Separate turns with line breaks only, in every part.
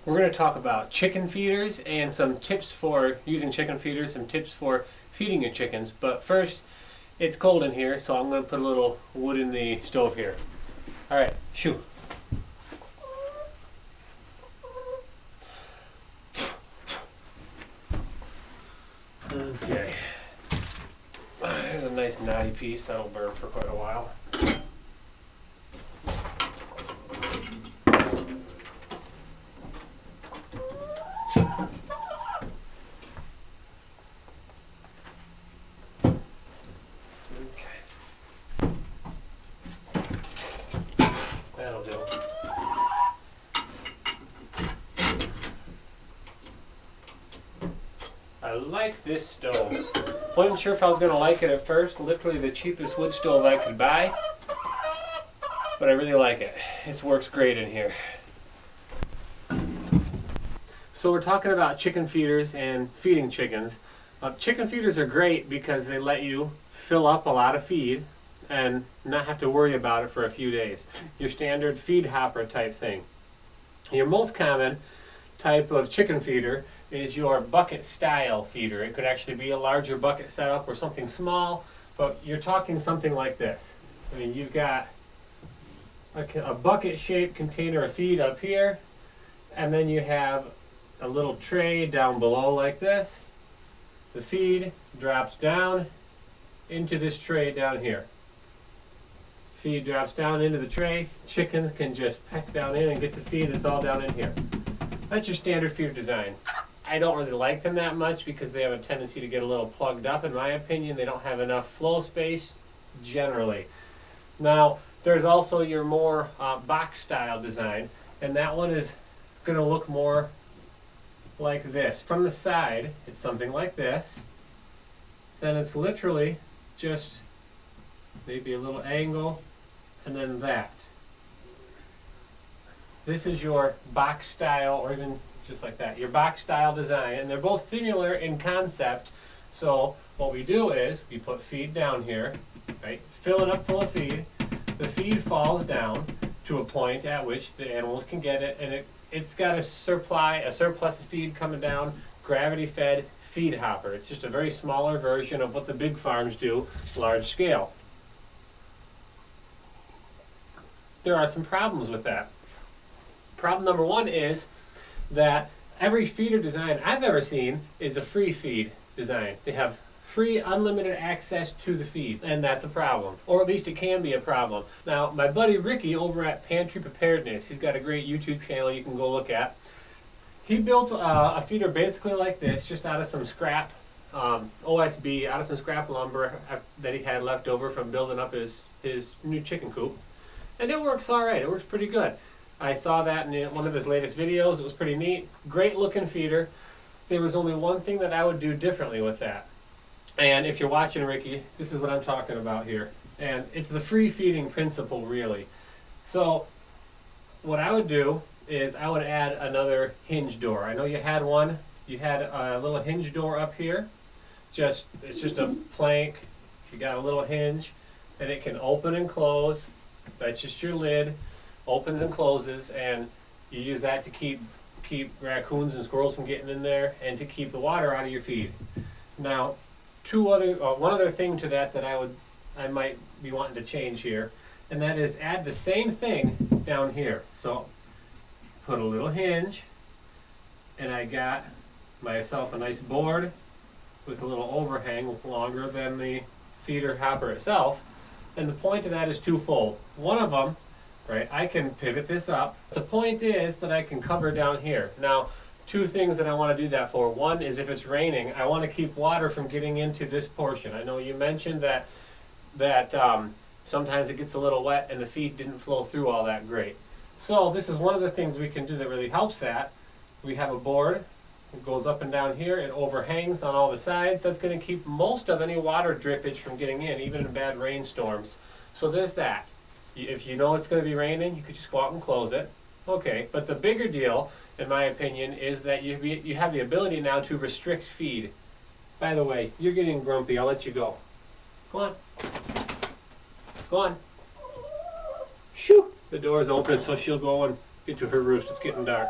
We're going to talk about chicken feeders and some tips for using chicken feeders, some tips for feeding your chickens. But first, it's cold in here, so I'm going to put a little wood in the stove here. All right, shoo. Okay. There's a nice knotty piece that'll burn for quite a while. That'll do. I like this stove. Wasn't sure if I was going to like it at first. Literally the cheapest wood stove I could buy. But I really like it. It works great in here. So we're talking about chicken feeders and feeding chickens. Chicken feeders are great because they let you fill up a lot of feed and not have to worry about it for a few days. Your standard feed hopper type thing. Your most common type of chicken feeder is your bucket style feeder. It could actually be a larger bucket setup or something small, but you're talking something like this. I mean, you've got a bucket shaped container of feed up here, and then you have a little tray down below like this. The feed drops down into this tray down here. Feed drops down into the tray. Chickens can just peck down in and get the feed that's all down in here. That's your standard feeder design. I don't really like them that much because they have a tendency to get a little plugged up. In my opinion, they don't have enough flow space generally. Now, there's also your more box style design, and that one is going to look more like this. From the side, it's something like this. Then it's literally just maybe a little angle, and then that. This is your box style, or even just like that, your box style design, and they're both similar in concept. So what we do is we put feed down here, right? Fill it up full of feed. The feed falls down to a point at which the animals can get it, and it's got a surplus of feed coming down, gravity fed feed hopper. It's just a very smaller version of what the big farms do, large scale. There are some problems with that. Problem number one is that every feeder design I've ever seen is a free feed design. They have free, unlimited access to the feed, and that's a problem. Or at least it can be a problem. Now, my buddy Ricky over at Pantry Preparedness, he's got a great YouTube channel you can go look at. He built a feeder basically like this, just out of some scrap OSB, out of some scrap lumber that he had left over from building up his new chicken coop. And it works all right. It works pretty good. I saw that in one of his latest videos. It was pretty neat. Great looking feeder. There was only one thing that I would do differently with that. And if you're watching, Ricky, this is what I'm talking about here. And it's the free feeding principle, really. So what I would do is I would add another hinge door. I know you had one. You had a little hinge door up here. It's just a plank. You got a little hinge, and it can open and close. That's just your lid. Opens and closes, and you use that to keep raccoons and squirrels from getting in there, and to keep the water out of your feed. Now, one other thing to that I might be wanting to change here, and that is add the same thing down here. So put a little hinge, and I got myself a nice board with a little overhang longer than the feeder hopper itself. And the point of that is twofold. One of them, right, I can pivot this up. The point is that I can cover down here. Now, two things that I want to do that for. One is if it's raining, I want to keep water from getting into this portion. I know you mentioned that sometimes it gets a little wet and the feed didn't flow through all that great. So this is one of the things we can do that really helps that. We have a board. It goes up and down here. It overhangs on all the sides. That's going to keep most of any water drippage from getting in, even in bad rainstorms. So there's that. If you know it's going to be raining, you could just go out and close it. Okay, but the bigger deal, in my opinion, is that you have the ability now to restrict feed. By the way, you're getting grumpy. I'll let you go. Go on. Go on. Shoo! The door is open, so she'll go and get to her roost. It's getting dark.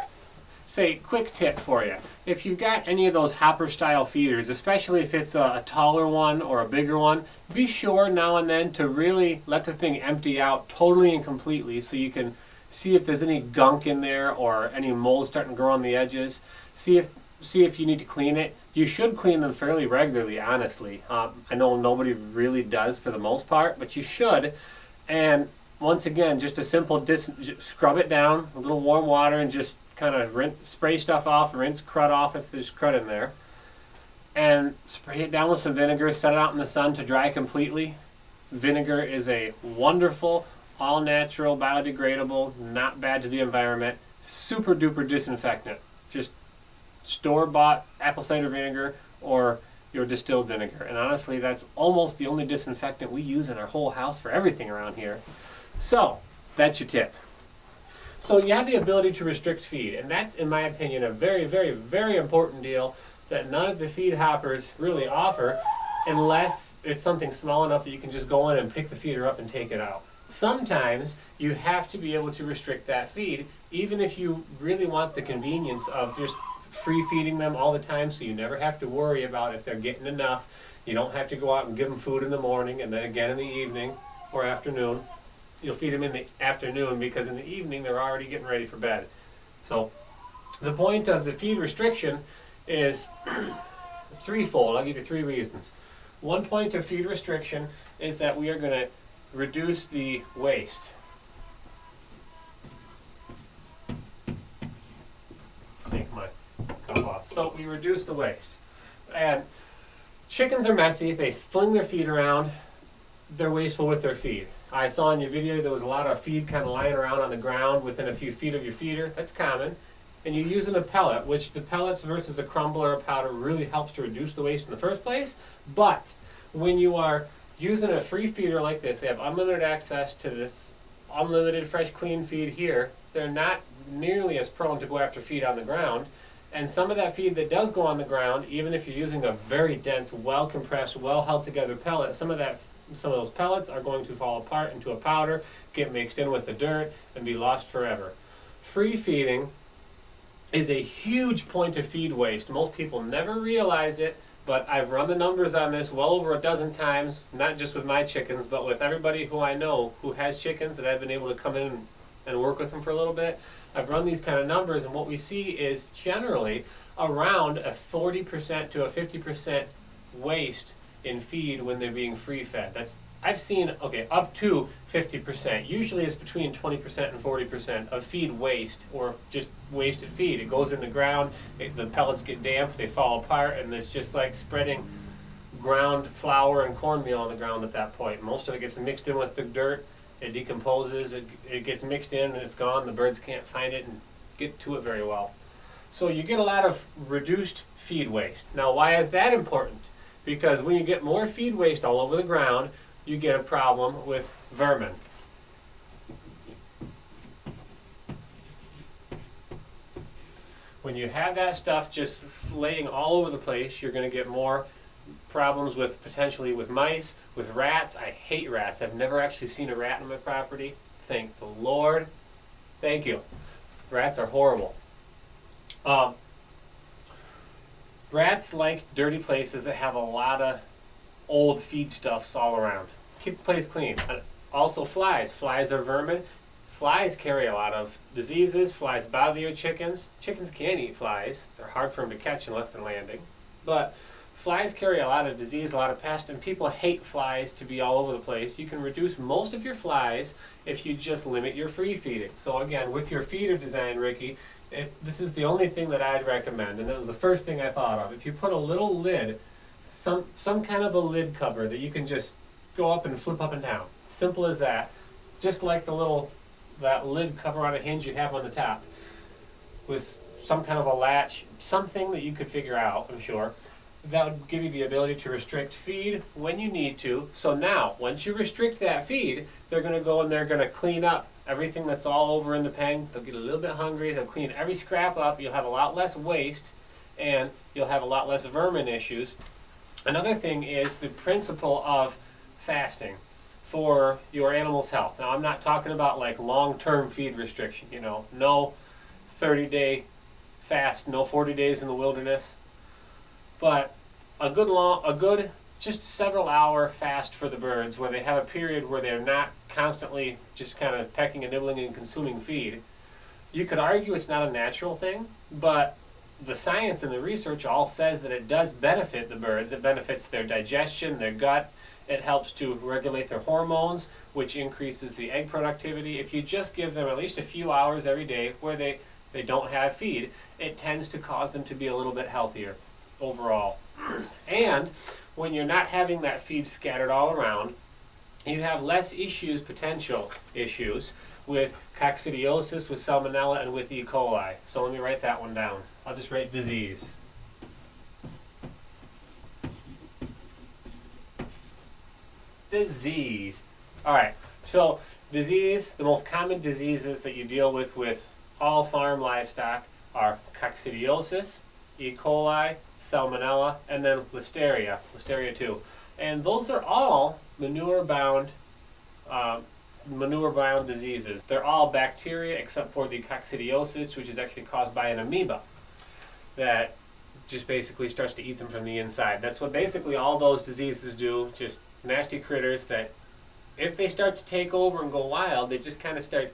say, quick tip for you. If you've got any of those hopper style feeders, especially if it's a taller one or a bigger one, be sure now and then to really let the thing empty out totally and completely so you can see if there's any gunk in there or any mold starting to grow on the edges. See if you need to clean it. You should clean them fairly regularly, honestly. I know nobody really does for the most part, but you should. And once again, just a simple scrub it down, a little warm water, and just kind of spray stuff off, rinse crud off if there's crud in there. And spray it down with some vinegar, set it out in the sun to dry completely. Vinegar is a wonderful, all-natural, biodegradable, not bad to the environment, super duper disinfectant. Just store-bought apple cider vinegar or your distilled vinegar. And honestly, that's almost the only disinfectant we use in our whole house for everything around here. So, that's your tip. So you have the ability to restrict feed, and that's, in my opinion, a very, very, very important deal that none of the feed hoppers really offer unless it's something small enough that you can just go in and pick the feeder up and take it out. Sometimes you have to be able to restrict that feed, even if you really want the convenience of just free feeding them all the time, so you never have to worry about if they're getting enough. You don't have to go out and give them food in the morning and then again in the evening or afternoon. You'll feed them in the afternoon because in the evening they're already getting ready for bed. So the point of the feed restriction is threefold. I'll give you 3 reasons. One point of feed restriction is that we are going to reduce the waste. Take my cup off. So we reduce the waste. And chickens are messy. They fling their feed around. They're wasteful with their feed. I saw in your video there was a lot of feed kind of lying around on the ground within a few feet of your feeder. That's common. And you're using a pellet, which the pellets versus a crumble or a powder really helps to reduce the waste in the first place. But when you are using a free feeder like this, they have unlimited access to this unlimited fresh clean feed here. They're not nearly as prone to go after feed on the ground. And some of that feed that does go on the ground, even if you're using a very dense, well compressed, well held together pellet, some of those pellets are going to fall apart into a powder, get mixed in with the dirt, and be lost forever. Free feeding is a huge point of feed waste. Most people never realize it, but I've run the numbers on this well over a dozen times, not just with my chickens, but with everybody who I know who has chickens that I've been able to come in and work with them for a little bit. I've run these kind of numbers, and what we see is generally around a 40% to a 50% waste in feed when they're being free fed. I've seen, up to 50%. Usually it's between 20% and 40% of feed waste, or just wasted feed. It goes in the ground, the pellets get damp, they fall apart, and it's just like spreading ground flour and cornmeal on the ground at that point. Most of it gets mixed in with the dirt, it decomposes, it gets mixed in and it's gone. The birds can't find it and get to it very well. So you get a lot of reduced feed waste. Now, why is that important? Because when you get more feed waste all over the ground, you get a problem with vermin. When you have that stuff just laying all over the place, you're going to get more problems potentially with mice, with rats. I hate rats. I've never actually seen a rat on my property. Thank the Lord. Thank you. Rats are horrible. Rats like dirty places that have a lot of old feedstuffs all around. Keep the place clean. Also flies. Flies are vermin. Flies carry a lot of diseases. Flies bother your chickens. Chickens can eat flies. They're hard for them to catch unless they're landing. But flies carry a lot of disease, a lot of pest, and people hate flies to be all over the place. You can reduce most of your flies if you just limit your free feeding. So again, with your feeder design, Ricky, this is the only thing that I'd recommend, and that was the first thing I thought of. If you put a little lid, some kind of a lid cover that you can just go up and flip up and down. Simple as that. Just like that lid cover on a hinge you have on the top, with some kind of a latch, something that you could figure out, I'm sure. That would give you the ability to restrict feed when you need to. So now, once you restrict that feed, they're going to go and they're going to clean up everything that's all over in the pen. They'll get a little bit hungry. They'll clean every scrap up. You'll have a lot less waste, and you'll have a lot less vermin issues. Another thing is the principle of fasting for your animal's health. Now, I'm not talking about like long-term feed restriction, no 30-day fast, no 40 days in the wilderness, but a good just several hour fast for the birds where they have a period where they're not constantly just kind of pecking and nibbling and consuming feed. You could argue it's not a natural thing, but the science and the research all says that it does benefit the birds. It benefits their digestion, their gut. It helps to regulate their hormones, which increases the egg productivity. If you just give them at least a few hours every day where they don't have feed, it tends to cause them to be a little bit healthier overall. And when you're not having that feed scattered all around, you have less potential issues with coccidiosis, with salmonella, and with E. coli. So let me write that one down. I'll just write disease. Disease. All right, so disease, the most common diseases that you deal with all farm livestock are coccidiosis, E. coli, salmonella, and then listeria 2. And those are all manure-bound diseases. They're all bacteria except for the coccidiosis, which is actually caused by an amoeba that just basically starts to eat them from the inside. That's what basically all those diseases do, just nasty critters that if they start to take over and go wild, they just kind of start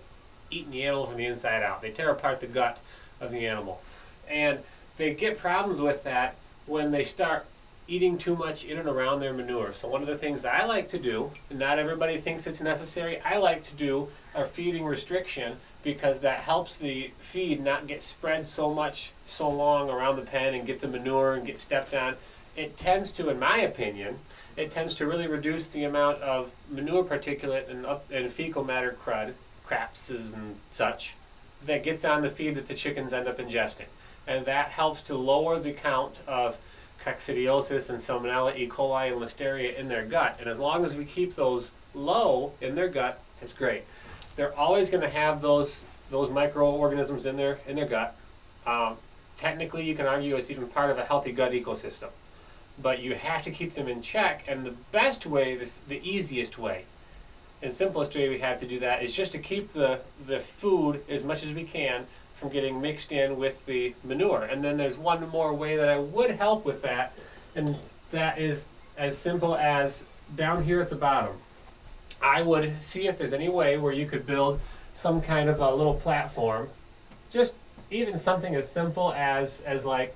eating the animal from the inside out. They tear apart the gut of the animal. And they get problems with that when they start eating too much in and around their manure. So one of the things I like to do, and not everybody thinks it's necessary, I like to do a feeding restriction because that helps the feed not get spread so long around the pen and get the manure and get stepped on. It tends to, in my opinion, it tends to really reduce the amount of manure particulate and fecal matter crapses and such that gets on the feed that the chickens end up ingesting. And that helps to lower the count of coccidiosis and salmonella, E. coli, and listeria in their gut. And as long as we keep those low in their gut, it's great. They're always going to have those microorganisms in their gut. Technically, you can argue it's even part of a healthy gut ecosystem. But you have to keep them in check, and the best way, the easiest way, and simplest way we have to do that is just to keep the food as much as we can from getting mixed in with the manure. And then there's one more way that I would help with that, and that is as simple as down here at the bottom. I would see if there's any way where you could build some kind of a little platform, just even something as simple as like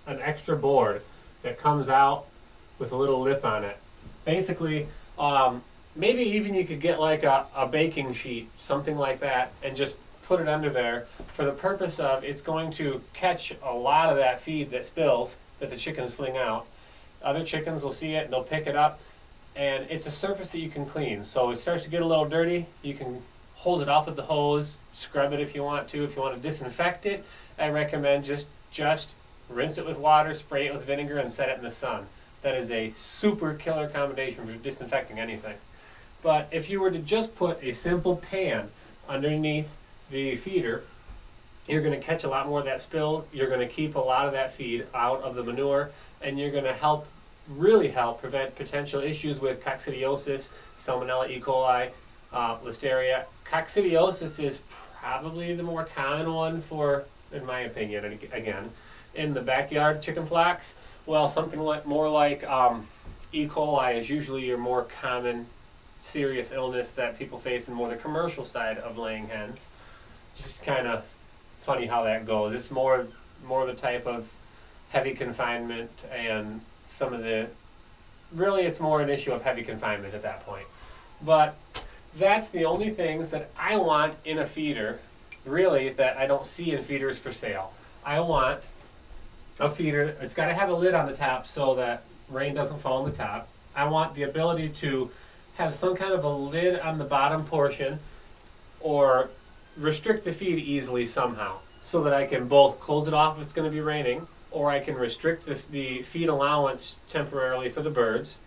an extra board that comes out with a little lip on it. Basically, maybe even you could get like a baking sheet, something like that, and just put it under there for the purpose of it's going to catch a lot of that feed that spills that the chickens fling out. Other chickens will see it and they'll pick it up, and it's a surface that you can clean. So it starts to get a little dirty, you can hose it off with the hose, scrub it if you want to. If you want to disinfect it, I recommend just rinse it with water, spray it with vinegar, and set it in the sun. That is a super killer combination for disinfecting anything. But if you were to just put a simple pan underneath the feeder, you're going to catch a lot more of that spill, you're going to keep a lot of that feed out of the manure, and you're going to really help prevent potential issues with coccidiosis, salmonella, E. coli, listeria. Coccidiosis is probably the more common one for, in my opinion, and again, in the backyard chicken flocks. Well, something more like E. coli is usually your more common serious illness that people face in more the commercial side of laying hens. It's just kind of funny how that goes. It's more the type of heavy confinement, and it's more an issue of heavy confinement at that point. But that's the only things that I want in a feeder, really, that I don't see in feeders for sale. I want a feeder, it's got to have a lid on the top so that rain doesn't fall on the top. I want the ability to have some kind of a lid on the bottom portion or restrict the feed easily somehow so that I can both close it off if it's going to be raining, or I can restrict the feed allowance temporarily for the birds.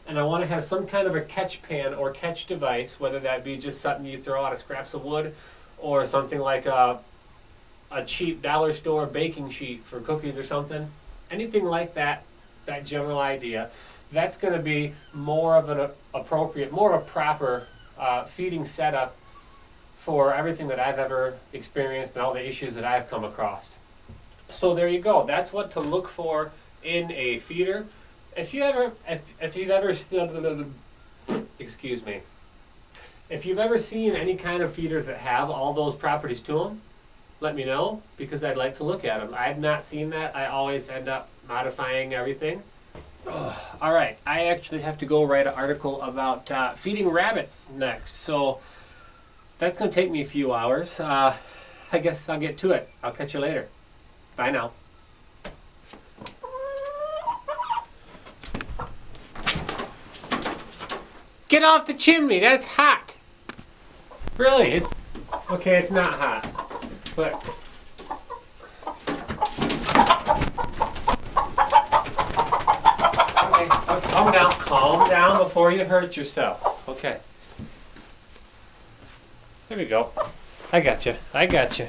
And I want to have some kind of a catch pan or catch device, whether that be just something you throw out of scraps of wood or something like a cheap dollar store baking sheet for cookies or something. Anything like that general idea. That's going to be more of a proper feeding setup for everything that I've ever experienced and all the issues that I've come across. So there you go. That's what to look for in a feeder. If you've ever excuse me, if you've ever seen any kind of feeders that have all those properties to them, let me know because I'd like to look at them. I've not seen that. I always end up modifying everything. All right, I actually have to go write an article about feeding rabbits next, so that's going to take me a few hours. I guess I'll get to it. I'll catch you later. Bye now. Get off the chimney, that's hot. Really, it's, okay, it's not hot, but. Okay, calm down before you hurt yourself. Okay. There we go. I got you.